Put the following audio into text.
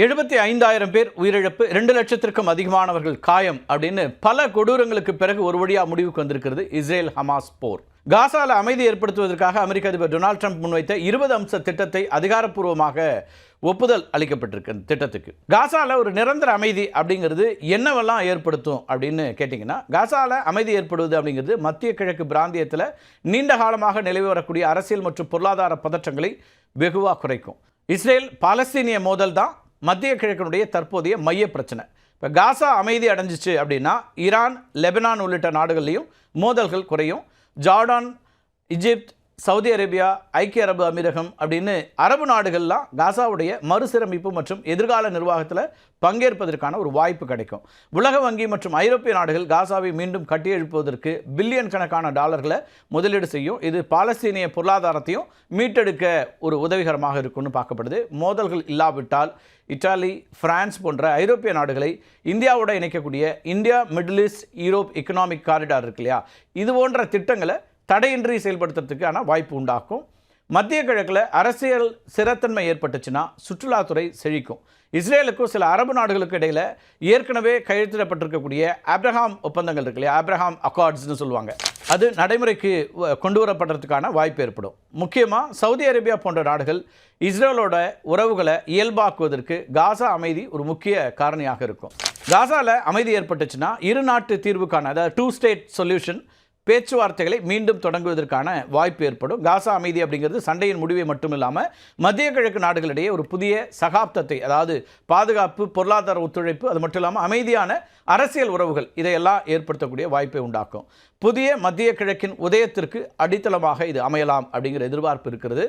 75,000 பேர் உயிரிழப்பு, 2 லட்சத்திற்கும் அதிகமானவர்கள் காயம் அப்படின்னு பல கொடூரங்களுக்கு பிறகு ஒரு வழியா முடிவுக்கு வந்திருக்கிறது இஸ்ரேல் ஹமாஸ் போர். காசால அமைதி ஏற்படுத்துவதற்காக அமெரிக்க அதிபர் டொனால்ட் ட்ரம்ப் முன்வைத்த 20 அம்ச திட்டத்தை அதிகாரப்பூர்வமாக ஒப்புதல் அளிக்கப்பட்டிருக்கு. திட்டத்துக்கு காசால ஒரு நிரந்தர அமைதி அப்படிங்கிறது என்னவெல்லாம் ஏற்படுத்தும் அப்படின்னு கேட்டிங்கன்னா, காசால அமைதி ஏற்படுவது அப்படிங்கிறது மத்திய கிழக்கு பிராந்தியத்தில் நீண்ட காலமாக நிலவி வரக்கூடிய அரசியல் மற்றும் பொருளாதார பதற்றங்களை வெகுவாக குறைக்கும். இஸ்ரேல் பாலஸ்தீனிய மோதல் தான் மத்திய கிழக்கினுடைய தற்போதைய மைய பிரச்சனை. இப்போ காசா அமைதி அடைஞ்சிச்சு அப்படின்னா ஈரான், லெபனான் உள்ளிட்ட நாடுகள்லையும் மோதல்கள் குறையும். ஜார்டான், எகிப்து, சவுதி அரேபியா, ஐக்கிய அரபு அமீரகம் அப்படின்னு அரபு நாடுகள்லாம் காசாவுடைய மறுசீரமைப்பு மற்றும் எதிர்கால நிர்வாகத்தில் பங்கேற்பதற்கான ஒரு வாய்ப்பு கிடைக்கும். உலக வங்கி மற்றும் ஐரோப்பிய நாடுகள் காசாவை மீண்டும் கட்டியெழுப்புவதற்கு பில்லியன் கணக்கான டாலர்களை முதலீடு செய்யும். இது பாலஸ்தீனிய பொருளாதாரத்தையும் மீட்டெடுக்க ஒரு உதவிகரமாக இருக்கும்னு பார்க்கப்படுது. மோதல்கள் இல்லாவிட்டால் இத்தாலி, பிரான்ஸ் போன்ற ஐரோப்பிய நாடுகளை இந்தியாவோட இணைக்கக்கூடிய India Middle East Europe economic corridor இருக்கு இல்லையா, இது போன்ற திட்டங்களை தடையின்றி செயல்படுத்துறதுக்கான வாய்ப்பு உண்டாக்கும். மத்திய கிழக்கில் அரசியல் ஸ்திரத்தன்மை ஏற்பட்டுச்சுன்னா சுற்றுலாத்துறை செழிக்கும். இஸ்ரேலுக்கும் சில அரபு நாடுகளுக்கு இடையில் ஏற்கனவே கையெழுத்திடப்பட்டிருக்கக்கூடிய ஆப்ரஹாம் ஒப்பந்தங்கள் இருக்கு இல்லையா, ஆப்ரஹாம் அக்கார்ட்ஸ்னு சொல்லுவாங்க, அது நடைமுறைக்கு கொண்டு வரப்படுறதுக்கான வாய்ப்பு ஏற்படும். முக்கியமாக சவுதி அரேபியா போன்ற நாடுகள் இஸ்ரேலோட உறவுகளை இயல்பாக்குவதற்கு காசா அமைதி ஒரு முக்கிய காரணியாக இருக்கும். காசாவில் அமைதி ஏற்பட்டுச்சுன்னா இரு நாட்டு தீர்வுக்கான, அதாவது 2 ஸ்டேட் சொல்யூஷன் பேச்சுவார்த்தைகளை மீண்டும் தொடங்குவதற்கான வாய்ப்பு ஏற்படும். காசா அமைதி அப்படிங்கிறது சண்டையின் முடிவை மட்டும் இல்லாமல் மத்திய கிழக்கு நாடுகளிடையே ஒரு புதிய சகாப்தத்தை, அதாவது பாதுகாப்பு, பொருளாதார ஒத்துழைப்பு, அது மட்டும் இல்லாமல் அமைதியான அரசியல் உறவுகள், இதையெல்லாம் ஏற்படுத்தக்கூடிய வாய்ப்பை உண்டாக்கும். புதிய மத்திய கிழக்கின் உதயத்திற்கு அடித்தளமாக இது அமையலாம் அப்படிங்கிற எதிர்பார்ப்பு இருக்கிறது.